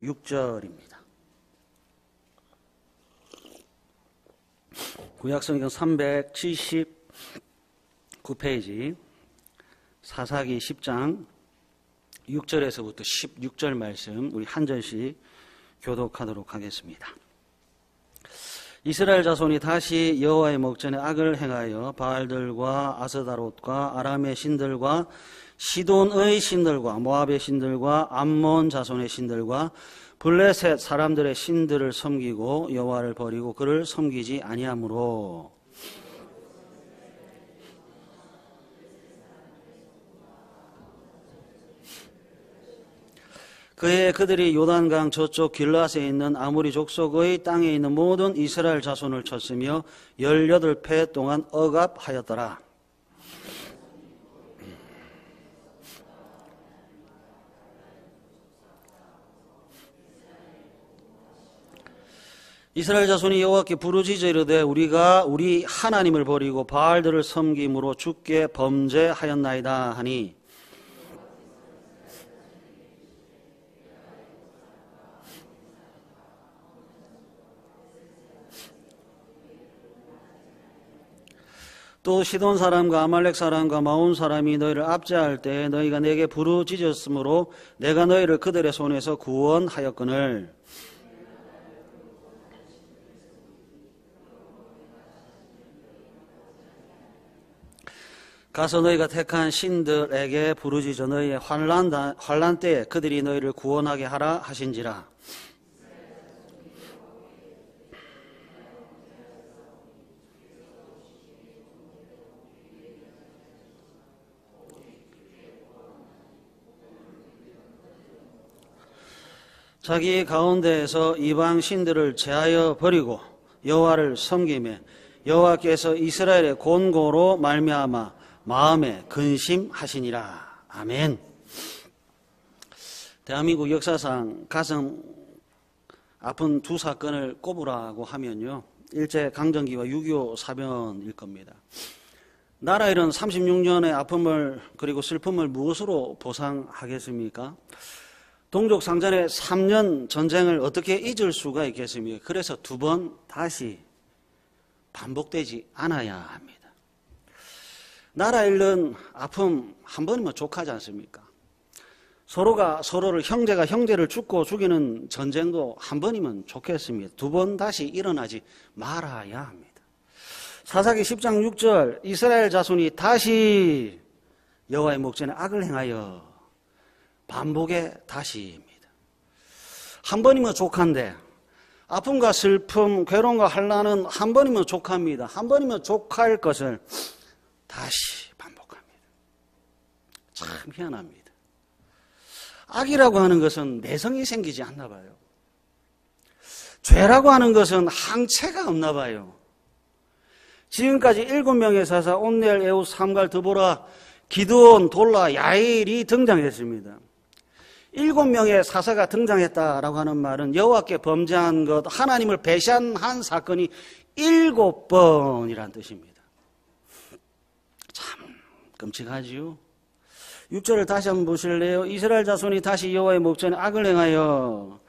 6절입니다. 구약성경 379페이지 사사기 10장 6절에서부터 16절 말씀 우리 한 절씩 교독하도록 하겠습니다. 이스라엘 자손이 다시 여호와의 목전에 악을 행하여 바알들과 아스다롯과 아람의 신들과 시돈의 신들과 모압의 신들과 암몬 자손의 신들과 블레셋 사람들의 신들을 섬기고 여호와를 버리고 그를 섬기지 아니하므로 그에 그들이 요단강 저쪽 길앗에 있는 아모리 족속의 땅에 있는 모든 이스라엘 자손을 쳤으며 18해 동안 억압하였더라. 이스라엘 자손이 여호와께 부르짖어 이르되 우리가 우리 하나님을 버리고 바알들을 섬김으로 주께 범죄하였나이다 하니 또 시돈 사람과 아말렉 사람과 마온 사람이 너희를 압제할 때 너희가 내게 부르짖었으므로 내가 너희를 그들의 손에서 구원하였거늘 가서 너희가 택한 신들에게 부르짖어 너희의 환난 때에 그들이 너희를 구원하게 하라 하신지라. 자기 가운데에서 이방 신들을 제하여 버리고 여호와를 섬기며 여호와께서 이스라엘의 곤고로 말미암아 마음에 근심하시니라. 아멘. 대한민국 역사상 가장 아픈 두 사건을 꼽으라고 하면요, 일제강점기와 6.25 사변일 겁니다. 나라 잃은 36년의 아픔을 그리고 슬픔을 무엇으로 보상하겠습니까? 동족 상전의 3년 전쟁을 어떻게 잊을 수가 있겠습니까? 그래서 두 번 다시 반복되지 않아야 합니다. 나라 잃는 아픔 한 번이면 족하지 않습니까? 서로가 서로를 형제가 형제를 죽이는 전쟁도 한 번이면 좋겠습니다. 두 번 다시 일어나지 말아야 합니다. 사사기 10장 6절 이스라엘 자손이 다시 여호와의 목전에 악을 행하여 반복의 다시입니다. 한 번이면 족한데 아픔과 슬픔, 괴로움과 환난은 한 번이면 족합니다. 한 번이면 족할 것을 다시 반복합니다. 참 희한합니다. 악이라고 하는 것은 내성이 생기지 않나 봐요. 죄라고 하는 것은 항체가 없나 봐요. 지금까지 7명의 사사 온넬, 에웃, 삼갈, 드보라, 기드온, 돌라, 야일이 등장했습니다. 7명의 사사가 등장했다라고 하는 말은 여호와께 범죄한 것, 하나님을 배신한 사건이 7번이란 뜻입니다. 참 끔찍하지요. 6절을 다시 한번 보실래요? 이스라엘 자손이 다시 여호와의 목전에 악을 행하여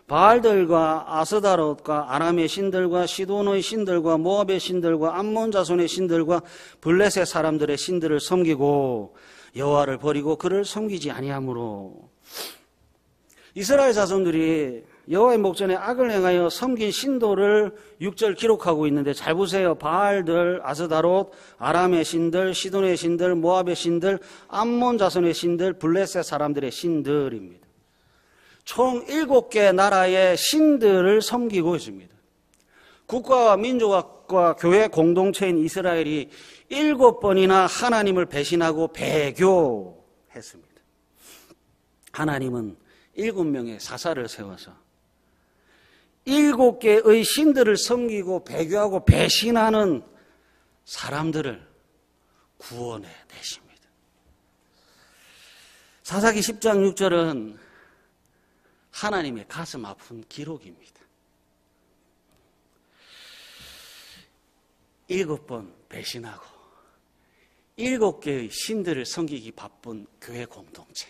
바알들과 아스다롯과 아람의 신들과 시돈의 신들과 모압의 신들과 암몬 자손의 신들과 블레셋 사람들의 신들을 섬기고 여호와를 버리고 그를 섬기지 아니하므로 이스라엘 자손들이 여호와의 목전에 악을 행하여 섬긴 신도를 6절 기록하고 있는데 잘 보세요. 바알들, 아스다롯, 아람의 신들, 시돈의 신들, 모압의 신들, 암몬 자손의 신들, 블레셋 사람들의 신들입니다. 총 7개 나라의 신들을 섬기고 있습니다. 국가와 민족과 교회 공동체인 이스라엘이 7번이나 하나님을 배신하고 배교했습니다. 하나님은 7명의 사사를 세워서 7개의 신들을 섬기고 배교하고 배신하는 사람들을 구원해 내십니다. 사사기 10장 6절은 하나님의 가슴 아픈 기록입니다. 7번 배신하고 7개의 신들을 섬기기 바쁜 교회 공동체.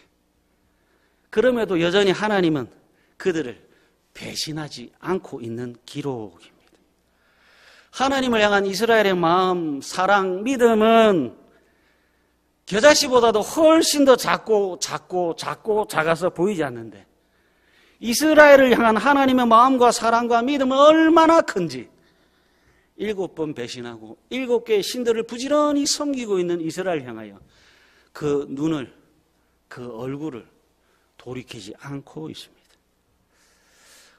그럼에도 여전히 하나님은 그들을 배신하지 않고 있는 기록입니다. 하나님을 향한 이스라엘의 마음, 사랑, 믿음은 겨자씨보다도 훨씬 더 작고 작아서 보이지 않는데 이스라엘을 향한 하나님의 마음과 사랑과 믿음은 얼마나 큰지 7번 배신하고 7개의 신들을 부지런히 섬기고 있는 이스라엘을 향하여 그 눈을, 그 얼굴을 돌이키지 않고 있습니다.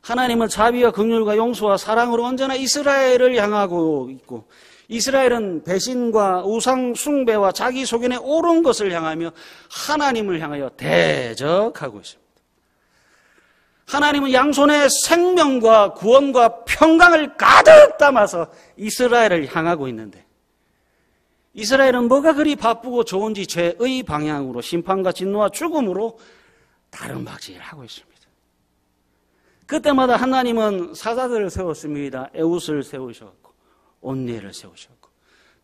하나님은 자비와 긍휼과 용서와 사랑으로 언제나 이스라엘을 향하고 있고 이스라엘은 배신과 우상 숭배와 자기 소견에 옳은 것을 향하며 하나님을 향하여 대적하고 있습니다. 하나님은 양손에 생명과 구원과 평강을 가득 담아서 이스라엘을 향하고 있는데 이스라엘은 뭐가 그리 바쁘고 좋은지 죄의 방향으로 심판과 진노와 죽음으로 다름박질하고 있습니다. 그때마다 하나님은 사자들을 세웠습니다. 에웃을 세우셨고 온니엘을 세우셨고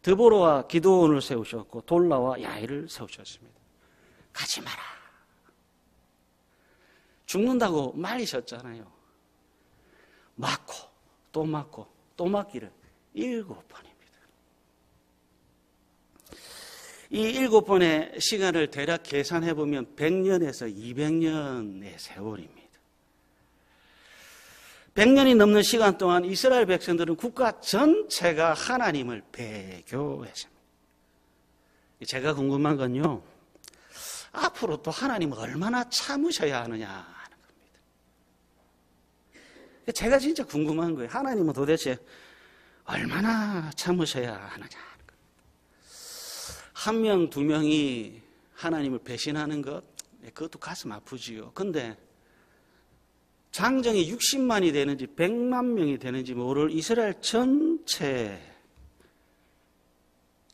드보라와 기드온을 세우셨고 돌라와 야일을 세우셨습니다. 가지 마라. 죽는다고 말리셨잖아요. 맞고 또 맞고 또 맞기를 7번입니다. 이 7번의 시간을 대략 계산해보면 100년에서 200년의 세월입니다. 100년이 넘는 시간 동안 이스라엘 백성들은 국가 전체가 하나님을 배교했습니다. 제가 궁금한 건요, 앞으로 또 하나님을 얼마나 참으셔야 하느냐 하는 겁니다. 제가 진짜 궁금한 거예요. 하나님은 도대체 얼마나 참으셔야 하느냐 하는 겁니다. 한 명, 두 명이 하나님을 배신하는 것, 그것도 가슴 아프지요. 근데 장정이 60만이 되는지 100만 명이 되는지 모를 이스라엘 전체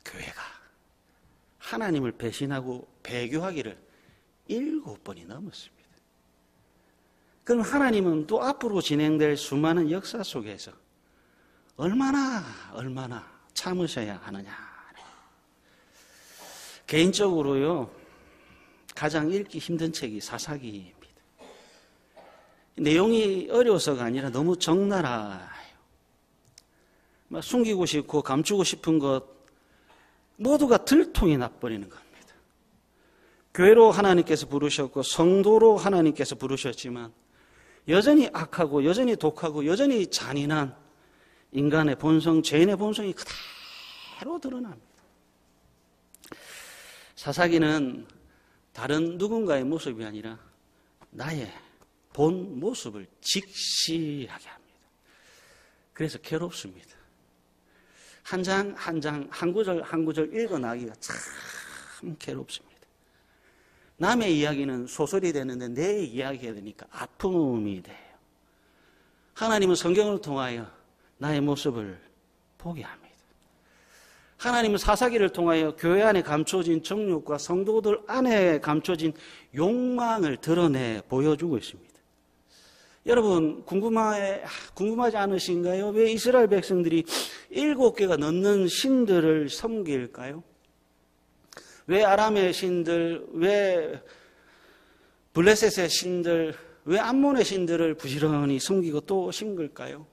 교회가 하나님을 배신하고 배교하기를 7번이 넘었습니다. 그럼 하나님은 또 앞으로 진행될 수많은 역사 속에서 얼마나 참으셔야 하느냐. 개인적으로요, 가장 읽기 힘든 책이 사사기입니다. 내용이 어려워서가 아니라 너무 적나라해요. 막 숨기고 싶고 감추고 싶은 것 모두가 들통이 나버리는 겁니다. 교회로 하나님께서 부르셨고 성도로 하나님께서 부르셨지만 여전히 악하고 여전히 독하고 여전히 잔인한 인간의 본성, 죄인의 본성이 그대로 드러납니다. 사사기는 다른 누군가의 모습이 아니라 나의 본 모습을 직시하게 합니다. 그래서 괴롭습니다. 한 장 한 장, 한 구절 한 구절 읽어나가기가 참 괴롭습니다. 남의 이야기는 소설이 되는데 내 이야기가 되니까 아픔이 돼요. 하나님은 성경을 통하여 나의 모습을 보게 합니다. 하나님은 사사기를 통하여 교회 안에 감춰진 정욕과 성도들 안에 감춰진 욕망을 드러내 보여주고 있습니다. 여러분 궁금하지 않으신가요? 왜 이스라엘 백성들이 7개가 넘는 신들을 섬길까요? 왜 아람의 신들, 왜 블레셋의 신들, 왜 암몬의 신들을 부지런히 섬기고 또 섬길까요?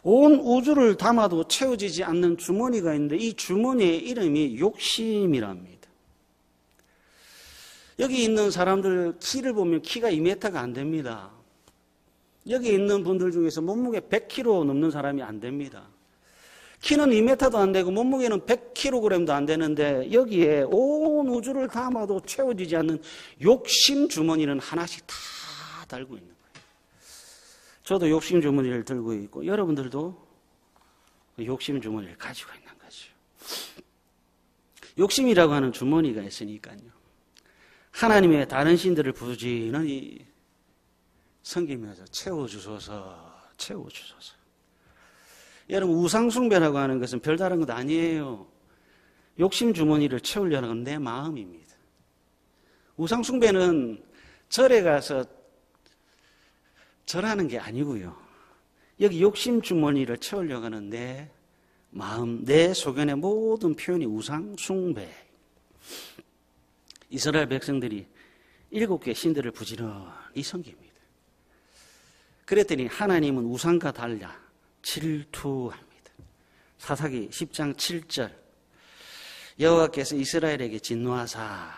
온 우주를 담아도 채워지지 않는 주머니가 있는데 이 주머니의 이름이 욕심이랍니다. 여기 있는 사람들 키를 보면 키가 2m가 안 됩니다. 여기 있는 분들 중에서 몸무게 100kg 넘는 사람이 안 됩니다. 키는 2m도 안 되고 몸무게는 100kg도 안 되는데 여기에 온 우주를 담아도 채워지지 않는 욕심 주머니는 하나씩 다 달고 있는 거예요. 저도 욕심 주머니를 들고 있고 여러분들도 욕심 주머니를 가지고 있는 거죠. 욕심이라고 하는 주머니가 있으니까요. 하나님의 다른 신들을 부지런히 섬기면서 채워주소서. 여러분 우상숭배라고 하는 것은 별다른 것 아니에요. 욕심 주머니를 채우려는 건 내 마음입니다. 우상숭배는 절에 가서 절하는 게 아니고요. 여기 욕심 주머니를 채우려고 하는 내 마음, 내 소견의 모든 표현이 우상숭배. 이스라엘 백성들이 7개 신들을 부지런히 섬깁니다. 그랬더니 하나님은 우상과 달라 질투합니다. 사사기 10장 7절 여호와께서 이스라엘에게 진노하사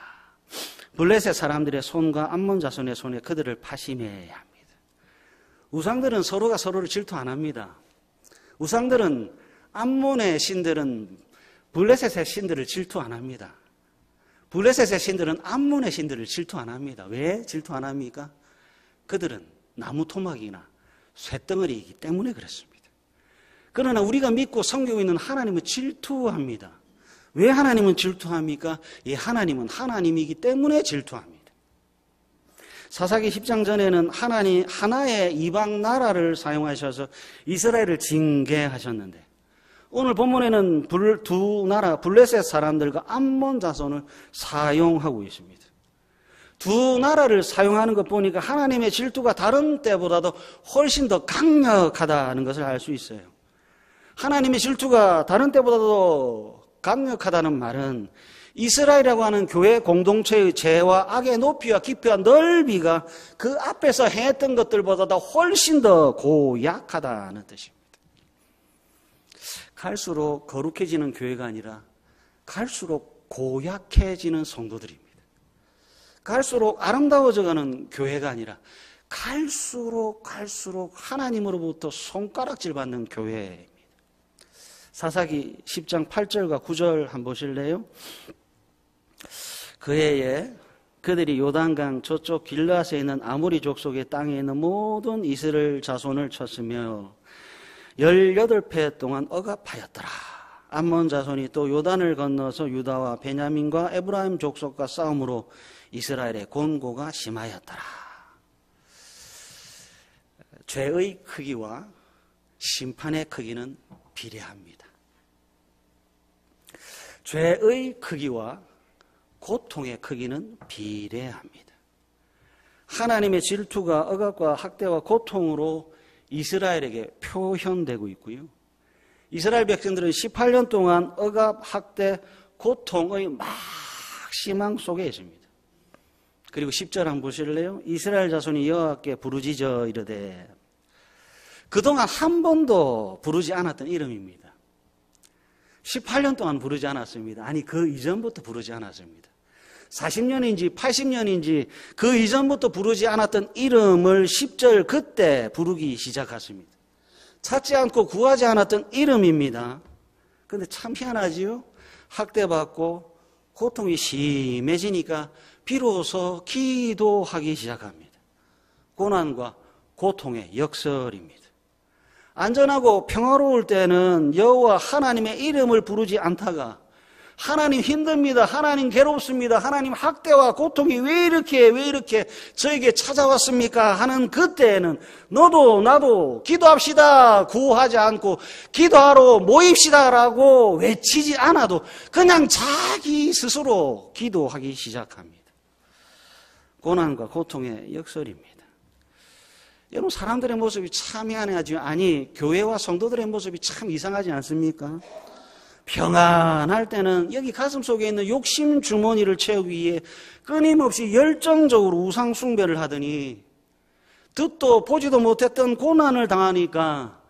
블레셋 사람들의 손과 암몬 자손의 손에 그들을 파심해야 합니다. 우상들은 서로가 서로를 질투 안 합니다. 우상들은 암몬의 신들은 블레셋의 신들을 질투 안 합니다. 블레셋의 신들은 암몬의 신들을 질투 안 합니다. 왜 질투 안 합니까? 그들은 나무 토막이나 쇳덩어리이기 때문에 그렇습니다. 그러나 우리가 믿고 섬기고 있는 하나님은 질투합니다. 왜 하나님은 질투합니까? 예, 하나님은 하나님이기 때문에 질투합니다. 사사기 10장 전에는 하나님 하나의 이방 나라를 사용하셔서 이스라엘을 징계하셨는데 오늘 본문에는 두 나라 블레셋 사람들과 암몬 자손을 사용하고 있습니다. 두 나라를 사용하는 것 보니까 하나님의 질투가 다른 때보다도 훨씬 더 강력하다는 것을 알 수 있어요. 하나님의 질투가 다른 때보다도 강력하다는 말은 이스라엘이라고 하는 교회 공동체의 죄와 악의 높이와 깊이와 넓이가 그 앞에서 행했던 것들보다도 훨씬 더 고약하다는 뜻입니다. 갈수록 거룩해지는 교회가 아니라 갈수록 고약해지는 성도들입니다. 갈수록 아름다워져가는 교회가 아니라 갈수록 하나님으로부터 손가락질 받는 교회입니다. 사사기 10장 8절과 9절 한번 보실래요? 그 해에 그들이 요단강 저쪽 길르앗에 있는 아모리 족속의 땅에 있는 모든 이스라엘 자손을 쳤으며 18회 동안 억압하였더라. 암몬 자손이 또 요단을 건너서 유다와 베냐민과 에브라임 족속과 싸움으로 이스라엘의 곤고가 심하였더라. 죄의 크기와 심판의 크기는 비례합니다. 죄의 크기와 고통의 크기는 비례합니다. 하나님의 질투가 억압과 학대와 고통으로 이스라엘에게 표현되고 있고요. 이스라엘 백성들은 18년 동안 억압, 학대, 고통의 막심한 속에 있습니다. 그리고 10절 한번 보실래요? 이스라엘 자손이 여호와께 부르짖어 이르되 그동안 한 번도 부르지 않았던 이름입니다. 18년 동안 부르지 않았습니다. 아니 그 이전부터 부르지 않았습니다. 40년인지 80년인지 그 이전부터 부르지 않았던 이름을 10절 그때 부르기 시작했습니다. 찾지 않고 구하지 않았던 이름입니다. 그런데 참 희한하지요? 학대받고 고통이 심해지니까 비로소 기도하기 시작합니다. 고난과 고통의 역설입니다. 안전하고 평화로울 때는 여호와 하나님의 이름을 부르지 않다가 하나님 힘듭니다. 하나님 괴롭습니다. 하나님 학대와 고통이 왜 이렇게 저에게 찾아왔습니까? 하는 그때에는 너도 나도 기도합시다 구하지 않고 기도하러 모입시다라고 외치지 않아도 그냥 자기 스스로 기도하기 시작합니다. 고난과 고통의 역설입니다. 여러분 사람들의 모습이 참 희한하죠. 아니 교회와 성도들의 모습이 참 이상하지 않습니까? 평안할 때는 여기 가슴 속에 있는 욕심 주머니를 채우기 위해 끊임없이 열정적으로 우상 숭배를 하더니 듣도 보지도 못했던 고난을 당하니까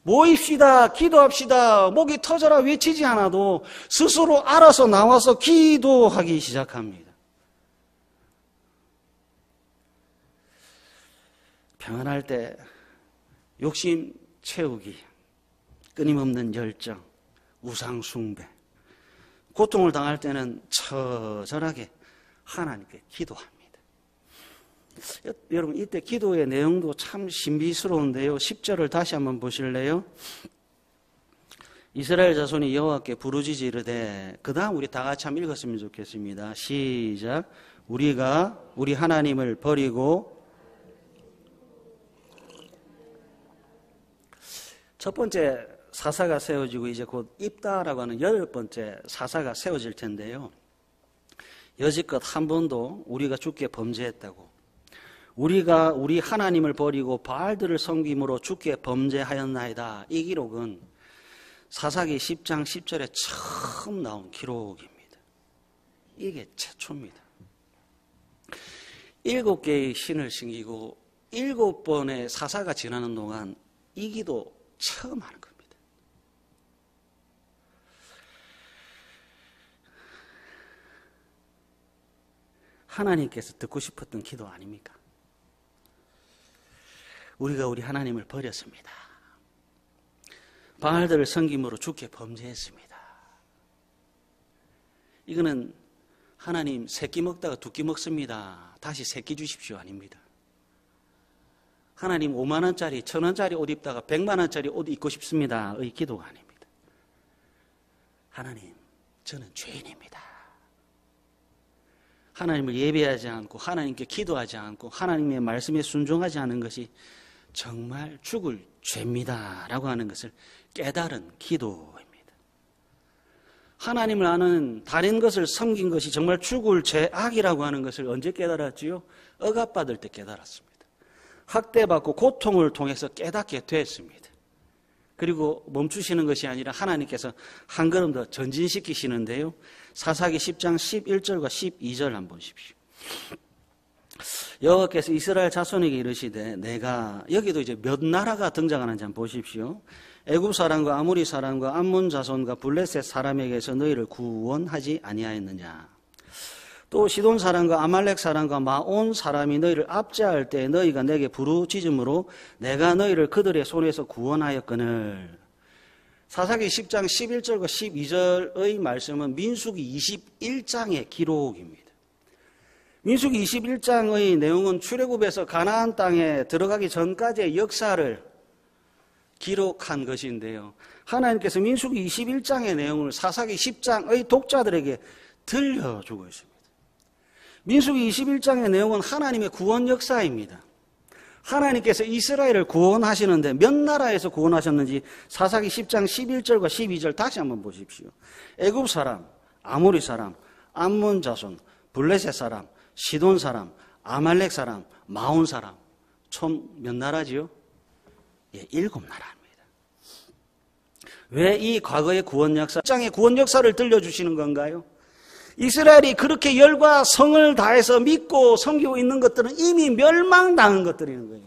모입시다 기도합시다 목이 터져라 외치지 않아도 스스로 알아서 나와서 기도하기 시작합니다. 평안할 때 욕심 채우기, 끊임없는 열정, 우상 숭배, 고통을 당할 때는 처절하게 하나님께 기도합니다. 여러분 이때 기도의 내용도 참 신비스러운데요. 10절을 다시 한번 보실래요? 이스라엘 자손이 여호와께 부르짖어 이르되 그 다음 우리 다 같이 한번 읽었으면 좋겠습니다. 시작. 우리가 우리 하나님을 버리고 첫 번째 사사가 세워지고 이제 곧 입다라고 하는 8번째 사사가 세워질 텐데요. 여지껏 한 번도 우리가 주께 범죄했다고 우리가 우리 하나님을 버리고 바알들을 섬김으로 주께 범죄하였나이다. 이 기록은 사사기 10장 10절에 처음 나온 기록입니다. 이게 최초입니다. 7개의 신을 섬기고 7번의 사사가 지나는 동안 이 기도 처음 하는 겁니다. 하나님께서 듣고 싶었던 기도 아닙니까? 우리가 우리 하나님을 버렸습니다. 바알들을 섬김으로 주께 범죄했습니다. 이거는 하나님 새끼 먹다가 두 끼 먹습니다. 다시 새끼 주십시오 아닙니다. 하나님 5만 원짜리 1,000원짜리 옷 입다가 100만 원짜리 옷 입고 싶습니다. 의 기도가 아닙니다. 하나님 저는 죄인입니다. 하나님을 예배하지 않고 하나님께 기도하지 않고 하나님의 말씀에 순종하지 않은 것이 정말 죽을 죄입니다 라고 하는 것을 깨달은 기도입니다. 하나님을 아는 다른 것을 섬긴 것이 정말 죽을 죄악이라고 하는 것을 언제 깨달았지요? 억압받을 때 깨달았습니다. 학대받고 고통을 통해서 깨닫게 됐습니다. 그리고 멈추시는 것이 아니라 하나님께서 한 걸음 더 전진시키시는데요. 사사기 10장 11절과 12절 한번 보십시오. 여호와께서 이스라엘 자손에게 이르시되 내가 여기도 이제 몇 나라가 등장하는지 한번 보십시오. 애굽 사람과 아모리 사람과 암몬 자손과 블레셋 사람에게서 너희를 구원하지 아니하였느냐. 또 시돈 사람과 아말렉 사람과 마온 사람이 너희를 압제할 때 너희가 내게 부르짖음으로 내가 너희를 그들의 손에서 구원하였거늘. 사사기 10장 11절과 12절의 말씀은 민수기 21장의 기록입니다. 민수기 21장의 내용은 출애굽에서 가나안 땅에 들어가기 전까지의 역사를 기록한 것인데요. 하나님께서 민수기 21장의 내용을 사사기 10장의 독자들에게 들려주고 있습니다. 민수기 21장의 내용은 하나님의 구원 역사입니다. 하나님께서 이스라엘을 구원하시는데 몇 나라에서 구원하셨는지 사사기 10장 11절과 12절 다시 한번 보십시오. 애굽 사람, 아모리 사람, 암몬 자손, 블레셋 사람, 시돈 사람, 아말렉 사람, 마온 사람, 총 몇 나라지요? 7나라입니다. 왜 이 과거의 구원 역사, 장의 구원 역사를 들려주시는 건가요? 이스라엘이 그렇게 열과 성을 다해서 믿고 섬기고 있는 것들은 이미 멸망당한 것들인 거예요.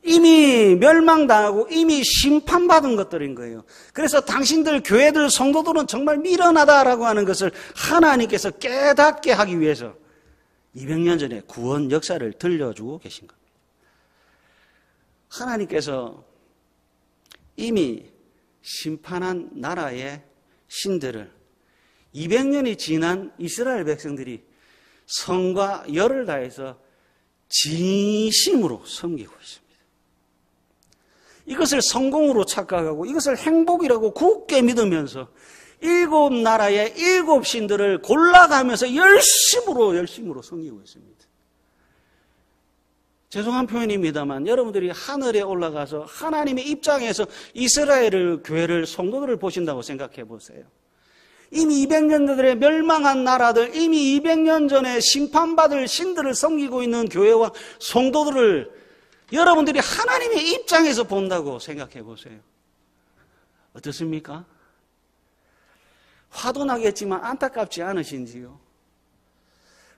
이미 멸망당하고 이미 심판받은 것들인 거예요. 그래서 당신들 교회들 성도들은 정말 미련하다라고 하는 것을 하나님께서 깨닫게 하기 위해서 200년 전에 구원 역사를 들려주고 계신 겁니다. 하나님께서 이미 심판한 나라의 신들을 200년이 지난 이스라엘 백성들이 성과 열을 다해서 진심으로 섬기고 있습니다. 이것을 성공으로 착각하고 이것을 행복이라고 굳게 믿으면서 7나라의 7신들을 골라가면서 열심으로 섬기고 있습니다. 죄송한 표현입니다만 여러분들이 하늘에 올라가서 하나님의 입장에서 이스라엘을, 교회를, 성도들을 보신다고 생각해 보세요. 이미 200년 전에 멸망한 나라들, 이미 200년 전에 심판받을 신들을 섬기고 있는 교회와 성도들을 여러분들이 하나님의 입장에서 본다고 생각해 보세요. 어떻습니까? 화도 나겠지만 안타깝지 않으신지요?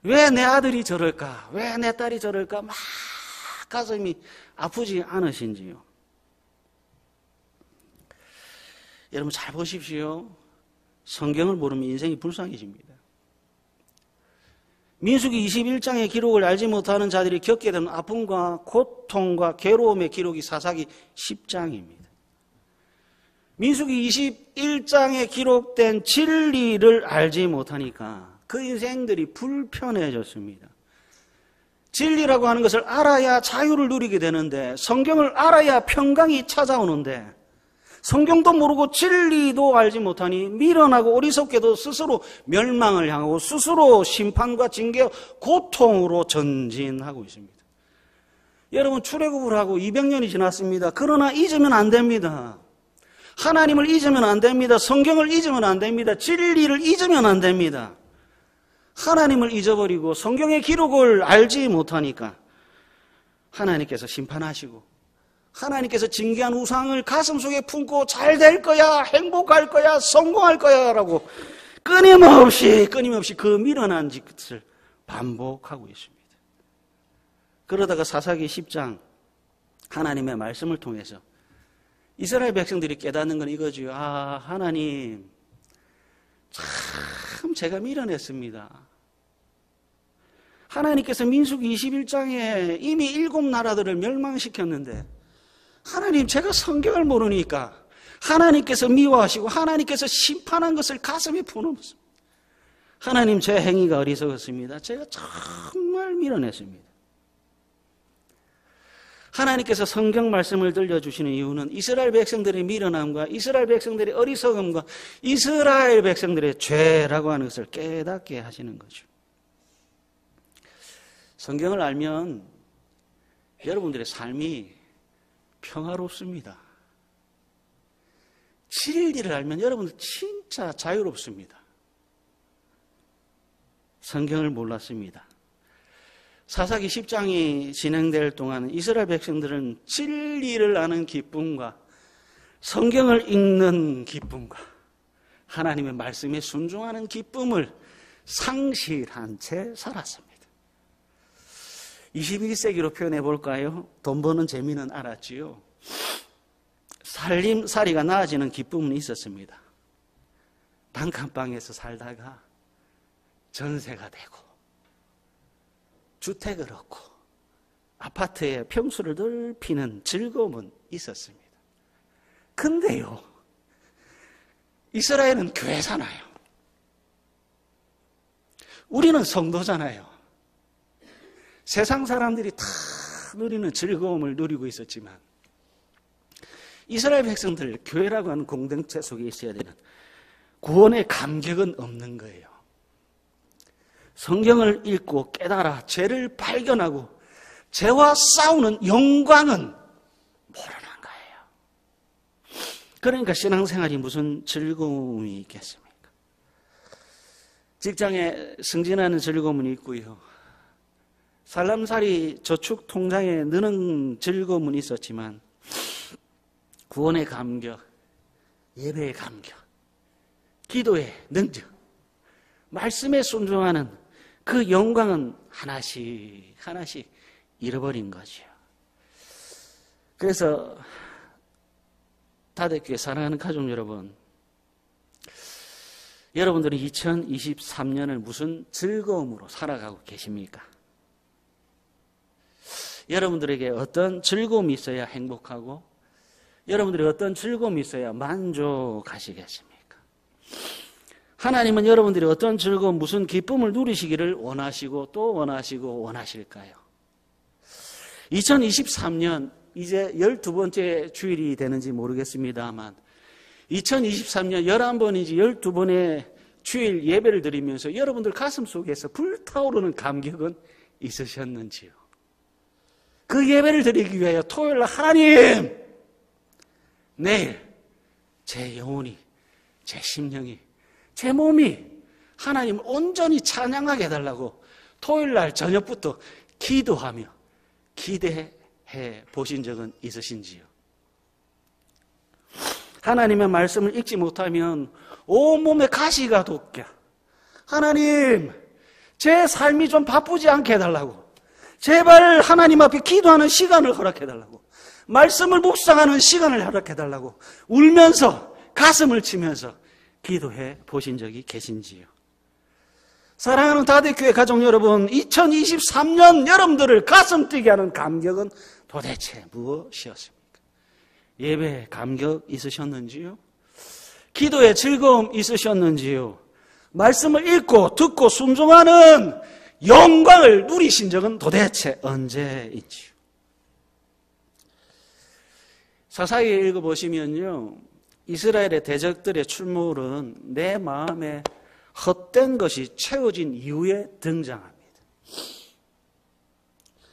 왜 내 아들이 저럴까? 왜 내 딸이 저럴까? 막 가슴이 아프지 않으신지요? 여러분 잘 보십시오. 성경을 모르면 인생이 불쌍해집니다. 민수기 21장의 기록을 알지 못하는 자들이 겪게 되는 아픔과 고통과 괴로움의 기록이 사사기 10장입니다. 민수기 21장에 기록된 진리를 알지 못하니까 그 인생들이 불편해졌습니다. 진리라고 하는 것을 알아야 자유를 누리게 되는데 성경을 알아야 평강이 찾아오는데 성경도 모르고 진리도 알지 못하니 미련하고 어리석게도 스스로 멸망을 향하고 스스로 심판과 징계, 고통으로 전진하고 있습니다. 여러분 출애굽을 하고 200년이 지났습니다. 그러나 잊으면 안 됩니다. 하나님을 잊으면 안 됩니다. 성경을 잊으면 안 됩니다. 진리를 잊으면 안 됩니다. 하나님을 잊어버리고 성경의 기록을 알지 못하니까 하나님께서 심판하시고 하나님께서 징계한 우상을 가슴속에 품고 잘 될 거야, 행복할 거야, 성공할 거야 라고 끊임없이 그 미련한 짓을 반복하고 있습니다. 그러다가 사사기 10장 하나님의 말씀을 통해서 이스라엘 백성들이 깨닫는 건 이거지요. 아, 하나님 참 제가 밀어냈습니다. 하나님께서 민수기 21장에 이미 7나라들을 멸망시켰는데 하나님 제가 성경을 모르니까 하나님께서 미워하시고 하나님께서 심판한 것을 가슴에 품었습니다. 하나님 제 행위가 어리석었습니다. 제가 정말 밀어냈습니다. 하나님께서 성경 말씀을 들려주시는 이유는 이스라엘 백성들의 미련함과 이스라엘 백성들의 어리석음과 이스라엘 백성들의 죄라고 하는 것을 깨닫게 하시는 거죠. 성경을 알면 여러분들의 삶이 평화롭습니다. 진리를 알면 여러분들 진짜 자유롭습니다. 성경을 몰랐습니다. 사사기 10장이 진행될 동안 이스라엘 백성들은 진리를 아는 기쁨과 성경을 읽는 기쁨과 하나님의 말씀에 순종하는 기쁨을 상실한 채 살았습니다. 21세기로 표현해 볼까요? 돈 버는 재미는 알았지요. 살림살이가 나아지는 기쁨은 있었습니다. 단칸방에서 살다가 전세가 되고 주택을 얻고 아파트의 평수를 넓히는 즐거움은 있었습니다. 근데요, 이스라엘은 교회잖아요. 우리는 성도잖아요. 세상 사람들이 다 누리는 즐거움을 누리고 있었지만 이스라엘 백성들, 교회라고 하는 공동체 속에 있어야 되는 구원의 감격은 없는 거예요. 성경을 읽고 깨달아 죄를 발견하고 죄와 싸우는 영광은 모르는 거예요. 그러니까 신앙생활이 무슨 즐거움이 있겠습니까? 직장에 승진하는 즐거움은 있고요. 살림살이 저축 통장에 넣는 즐거움은 있었지만 구원의 감격, 예배의 감격, 기도의 능력, 말씀에 순종하는 그 영광은 하나씩 하나씩 잃어버린 거죠. 그래서 다대교회 사랑하는 가족 여러분, 여러분들은 2023년을 무슨 즐거움으로 살아가고 계십니까? 여러분들에게 어떤 즐거움이 있어야 행복하고 여러분들이 어떤 즐거움이 있어야 만족하시겠습니까? 하나님은 여러분들이 어떤 즐거움, 무슨 기쁨을 누리시기를 원하시고 또 원하시고 원하실까요? 2023년 이제 12번째 주일이 되는지 모르겠습니다만 2023년 11번인지 12번의 주일 예배를 드리면서 여러분들 가슴 속에서 불타오르는 감격은 있으셨는지요? 그 예배를 드리기 위하여 토요일 날 하나님, 내일 제 영혼이, 제 심령이, 제 몸이 하나님을 온전히 찬양하게 해달라고 토요일 날 저녁부터 기도하며 기대해 보신 적은 있으신지요? 하나님의 말씀을 읽지 못하면 온몸에 가시가 돋게, 하나님 제 삶이 좀 바쁘지 않게 해달라고, 제발 하나님 앞에 기도하는 시간을 허락해달라고, 말씀을 묵상하는 시간을 허락해달라고 울면서 가슴을 치면서 기도해 보신 적이 계신지요? 사랑하는 다대교회 가족 여러분, 2023년 여러분들을 가슴 뛰게 하는 감격은 도대체 무엇이었습니까? 예배에 감격 있으셨는지요? 기도에 즐거움 있으셨는지요? 말씀을 읽고 듣고 순종하는 영광을 누리신 적은 도대체 언제인지요? 사사기 읽어보시면요, 이스라엘의 대적들의 출몰은 내 마음에 헛된 것이 채워진 이후에 등장합니다.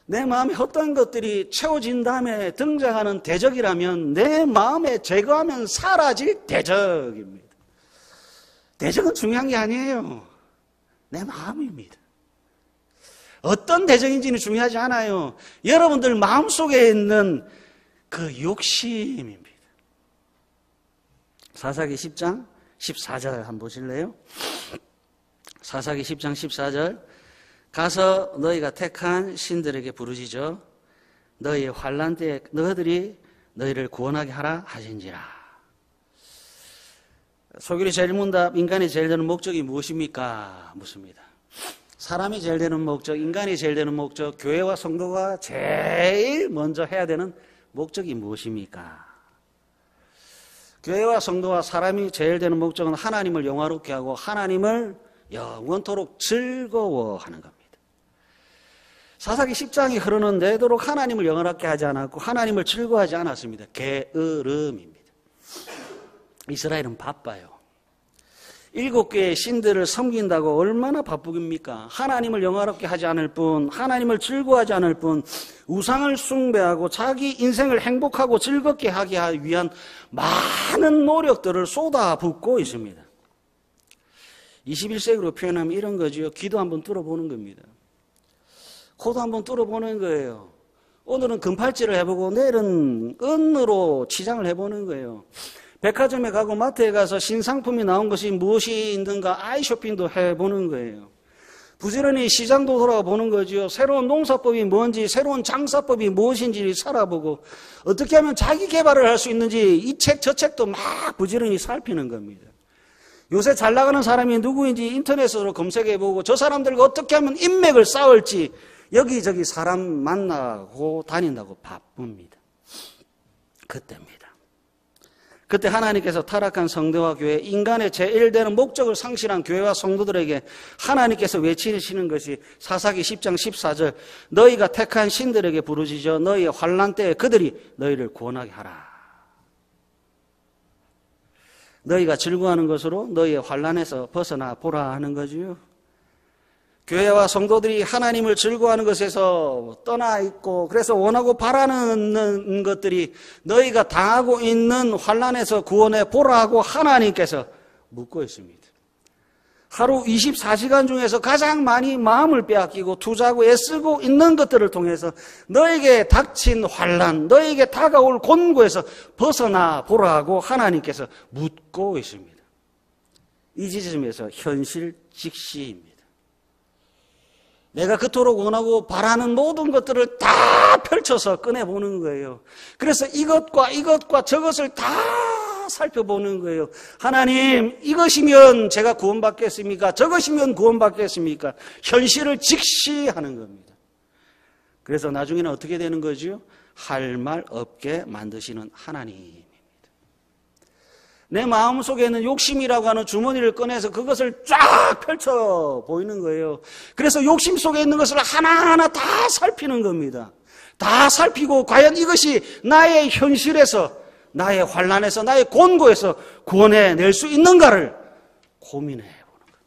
내 마음에 헛된 것들이 채워진 다음에 등장하는 대적이라면 내 마음에 제거하면 사라질 대적입니다. 대적은 중요한 게 아니에요. 내 마음입니다. 어떤 대적인지는 중요하지 않아요. 여러분들 마음속에 있는 그 욕심입니다. 사사기 10장 14절 한번 보실래요? 사사기 10장 14절, 가서 너희가 택한 신들에게 부르짖어 너희의 환난 때에 너희들이 너희를 구원하게 하라 하신지라. 소결이 제일 문답, 인간이 제일 되는 목적이 무엇입니까? 묻습니다. 사람이 제일 되는 목적, 인간이 제일 되는 목적, 교회와 성도가 제일 먼저 해야 되는 목적이 무엇입니까? 교회와 성도와 사람이 제일 되는 목적은 하나님을 영화롭게 하고 하나님을 영원토록 즐거워하는 겁니다. 사사기 10장이 흐르는 데도록 하나님을 영원하게 하지 않았고 하나님을 즐거워하지 않았습니다. 게으름입니다. 이스라엘은 바빠요. 7개의 신들을 섬긴다고 얼마나 바쁘겠습니까? 하나님을 영화롭게 하지 않을 뿐, 하나님을 즐거워하지 않을 뿐, 우상을 숭배하고 자기 인생을 행복하고 즐겁게 하기 위한 많은 노력들을 쏟아붓고 있습니다. 21세기로 표현하면 이런 거죠. 귀도 한번 뚫어보는 겁니다. 코도 한번 뚫어보는 거예요. 오늘은 금팔찌를 해보고 내일은 은으로 치장을 해보는 거예요. 백화점에 가고 마트에 가서 신상품이 나온 것이 무엇이 있는가 아이쇼핑도 해보는 거예요. 부지런히 시장도 돌아가 보는 거죠. 새로운 농사법이 뭔지, 새로운 장사법이 무엇인지 살아보고 어떻게 하면 자기 개발을 할 수 있는지 이 책 저 책도 막 부지런히 살피는 겁니다. 요새 잘 나가는 사람이 누구인지 인터넷으로 검색해보고 저 사람들과 어떻게 하면 인맥을 쌓을지 여기저기 사람 만나고 다닌다고 바쁩니다. 그때입니다. 그때 하나님께서 타락한 성도와 교회, 인간의 제일 되는 목적을 상실한 교회와 성도들에게 하나님께서 외치시는 것이 사사기 10장 14절 너희가 택한 신들에게 부르짖어 너희의 환난 때에 그들이 너희를 구원하게 하라. 너희가 즐거워하는 것으로 너희의 환난에서 벗어나 보라 하는 거지요. 교회와 성도들이 하나님을 즐거워하는 것에서 떠나 있고 그래서 원하고 바라는 것들이 너희가 당하고 있는 환난에서 구원해 보라고 하나님께서 묻고 있습니다. 하루 24시간 중에서 가장 많이 마음을 빼앗기고 투자하고 애쓰고 있는 것들을 통해서 너에게 닥친 환난, 너에게 다가올 곤고에서 벗어나 보라고 하나님께서 묻고 있습니다. 이 지점에서 현실 직시입니다. 내가 그토록 원하고 바라는 모든 것들을 다 펼쳐서 꺼내보는 거예요. 그래서 이것과 저것을 다 살펴보는 거예요. 하나님, 이것이면 제가 구원받겠습니까? 저것이면 구원받겠습니까? 현실을 직시하는 겁니다. 그래서 나중에는 어떻게 되는 거죠? 할 말 없게 만드시는 하나님. 내 마음속에 있는 욕심이라고 하는 주머니를 꺼내서 그것을 쫙 펼쳐 보이는 거예요. 그래서 욕심 속에 있는 것을 하나하나 다 살피는 겁니다. 다 살피고 과연 이것이 나의 현실에서, 나의 환난에서, 나의 곤고에서 구원해낼 수 있는가를 고민해 보는 겁니다.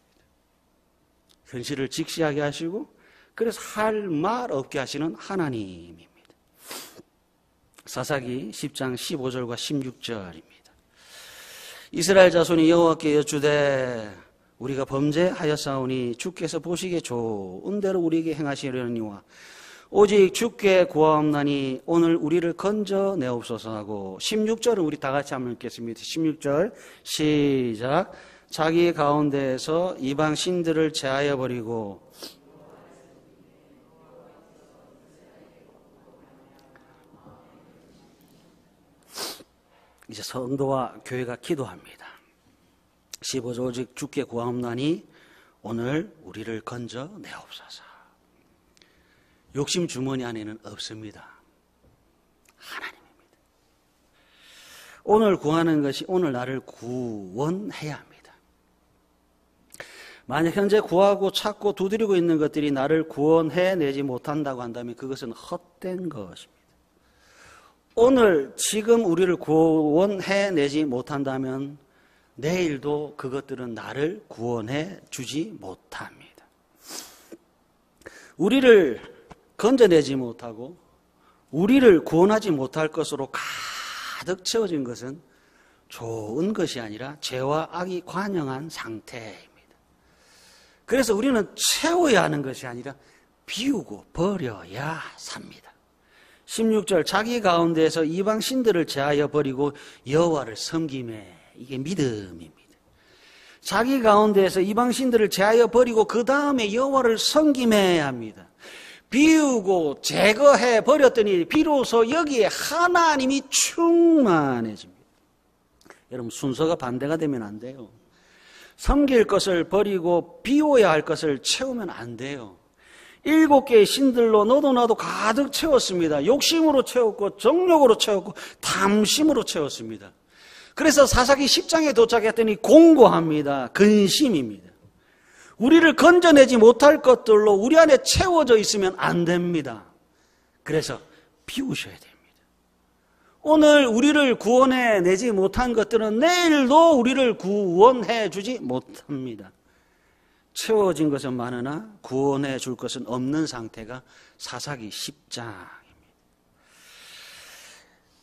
현실을 직시하게 하시고 그래서 할 말 없게 하시는 하나님입니다. 사사기 10장 15절과 16절입니다. 이스라엘 자손이 여호와께 여쭈되 우리가 범죄하였사오니 주께서 보시기에 좋은 대로 우리에게 행하시려니와 오직 주께 구하옵나니 오늘 우리를 건져내옵소서 하고 16절은 우리 다 같이 한번 읽겠습니다. 16절 시작. 자기 가운데에서 이방 신들을 제하여 버리고 이제 성도와 교회가 기도합니다. 15절 오직 주께 구하옵나니 오늘 우리를 건져내옵소서. 욕심 주머니 안에는 없습니다. 하나님입니다. 오늘 구하는 것이 오늘 나를 구원해야 합니다. 만약 현재 구하고 찾고 두드리고 있는 것들이 나를 구원해내지 못한다고 한다면 그것은 헛된 것입니다. 오늘 지금 우리를 구원해내지 못한다면 내일도 그것들은 나를 구원해 주지 못합니다. 우리를 건져내지 못하고 우리를 구원하지 못할 것으로 가득 채워진 것은 좋은 것이 아니라 죄와 악이 관영한 상태입니다. 그래서 우리는 채워야 하는 것이 아니라 비우고 버려야 삽니다. 16절 자기 가운데에서 이방 신들을 제하여 버리고 여호와를 섬김에 이게 믿음입니다. 자기 가운데에서 이방신들을 제하여 버리고 그 다음에 여호와를 섬김해야 합니다. 비우고 제거해 버렸더니 비로소 여기에 하나님이 충만해집니다. 여러분, 순서가 반대가 되면 안 돼요. 섬길 것을 버리고 비워야 할 것을 채우면 안 돼요. 7개의 신들로 너도 나도 가득 채웠습니다. 욕심으로 채웠고 정욕으로 채웠고 탐심으로 채웠습니다. 그래서 사사기 10장에 도착했더니 공고합니다. 근심입니다. 우리를 건져내지 못할 것들로 우리 안에 채워져 있으면 안 됩니다. 그래서 비우셔야 됩니다. 오늘 우리를 구원해내지 못한 것들은 내일도 우리를 구원해 주지 못합니다. 채워진 것은 많으나 구원해 줄 것은 없는 상태가 사사기 10장입니다.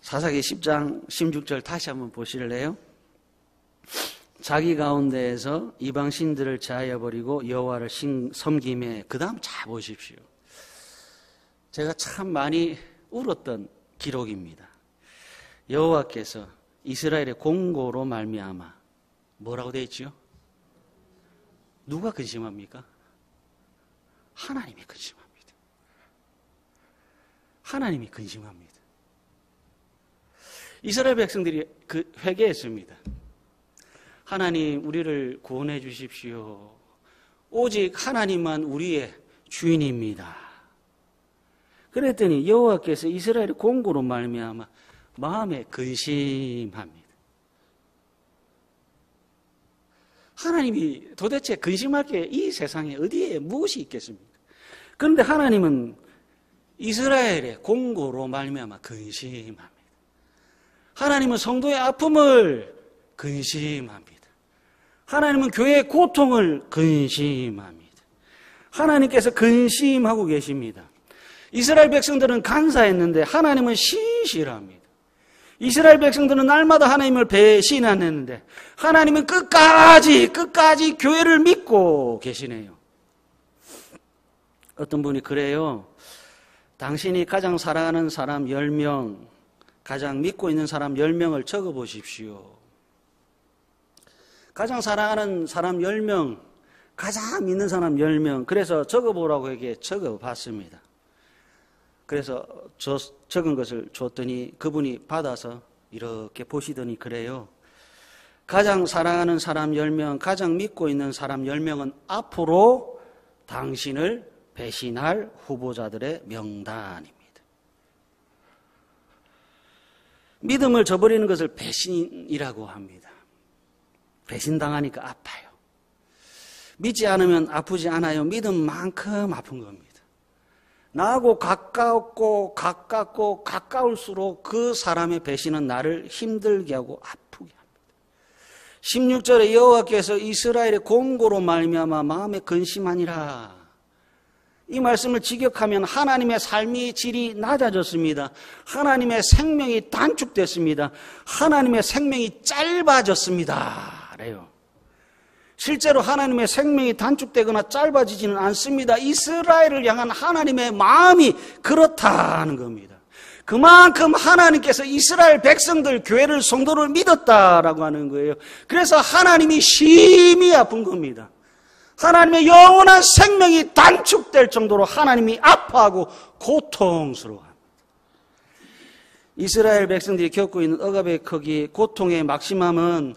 사사기 10장 16절 다시 한번 보실래요? 자기 가운데에서 이방신들을 제하여 버리고 여호와를 섬김에, 그 다음 잘 보십시오. 제가 참 많이 울었던 기록입니다. 여호와께서 이스라엘의 공고로 말미암아 뭐라고 되어 있지요? 누가 근심합니까? 하나님이 근심합니다. 하나님이 근심합니다. 이스라엘 백성들이 회개했습니다. 하나님, 우리를 구원해 주십시오. 오직 하나님만 우리의 주인입니다. 그랬더니 여호와께서 이스라엘의 공고로 말미암아 마음에 근심합니다. 하나님이 도대체 근심할 게 이 세상에 어디에 무엇이 있겠습니까? 그런데 하나님은 이스라엘의 공고로 말미암아 근심합니다. 하나님은 성도의 아픔을 근심합니다. 하나님은 교회의 고통을 근심합니다. 하나님께서 근심하고 계십니다. 이스라엘 백성들은 간사했는데 하나님은 신실합니다. 이스라엘 백성들은 날마다 하나님을 배신하는데 하나님은 끝까지 교회를 믿고 계시네요. 어떤 분이 그래요. 당신이 가장 사랑하는 사람 10명, 가장 믿고 있는 사람 10명을 적어 보십시오. 가장 사랑하는 사람 10명, 가장 믿는 사람 10명. 그래서 적어보라고 얘기해 적어봤습니다. 그래서 적은 것을 줬더니 그분이 받아서 이렇게 보시더니 그래요. 가장 사랑하는 사람 10명, 가장 믿고 있는 사람 10명은 앞으로 당신을 배신할 후보자들의 명단입니다. 믿음을 저버리는 것을 배신이라고 합니다. 배신당하니까 아파요. 믿지 않으면 아프지 않아요. 믿음만큼 아픈 겁니다. 나하고 가까울수록 그 사람의 배신은 나를 힘들게 하고 아프게 합니다. 16절에 여호와께서 이스라엘의 공고로 말미암아 마음에 근심하니라. 이 말씀을 직역하면 하나님의 삶의 질이 낮아졌습니다. 하나님의 생명이 단축됐습니다. 하나님의 생명이 짧아졌습니다. 그래요. 실제로 하나님의 생명이 단축되거나 짧아지지는 않습니다. 이스라엘을 향한 하나님의 마음이 그렇다는 겁니다. 그만큼 하나님께서 이스라엘 백성들, 교회를, 성도를 믿었다라고 하는 거예요. 그래서 하나님이 심히 아픈 겁니다. 하나님의 영원한 생명이 단축될 정도로 하나님이 아파하고 고통스러워합니다. 이스라엘 백성들이 겪고 있는 억압의 크기, 고통의 막심함은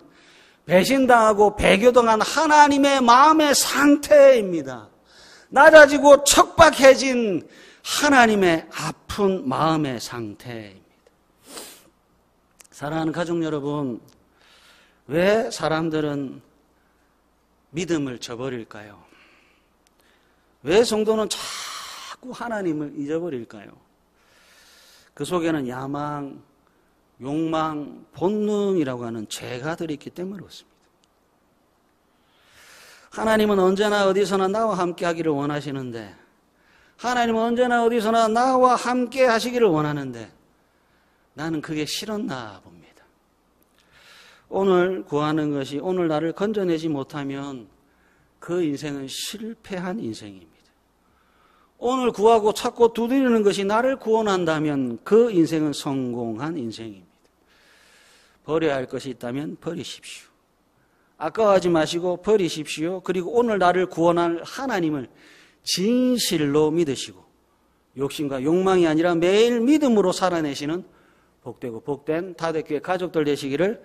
배신당하고 배교당한 하나님의 마음의 상태입니다. 낮아지고 척박해진 하나님의 아픈 마음의 상태입니다. 사랑하는 가족 여러분, 왜 사람들은 믿음을 저버릴까요? 왜 성도는 자꾸 하나님을 잊어버릴까요? 그 속에는 야망, 욕망, 본능이라고 하는 죄가 들어있기 때문에 그렇습니다. 하나님은 언제나 어디서나 나와 함께 하기를 원하시는데, 하나님은 언제나 어디서나 나와 함께 하시기를 원하는데 나는 그게 싫었나 봅니다. 오늘 구하는 것이 오늘 나를 건져내지 못하면 그 인생은 실패한 인생입니다. 오늘 구하고 찾고 두드리는 것이 나를 구원한다면 그 인생은 성공한 인생입니다. 버려야 할 것이 있다면 버리십시오. 아까워하지 마시고 버리십시오. 그리고 오늘 나를 구원할 하나님을 진실로 믿으시고 욕심과 욕망이 아니라 매일 믿음으로 살아내시는 복되고 복된 다대교회 가족들 되시기를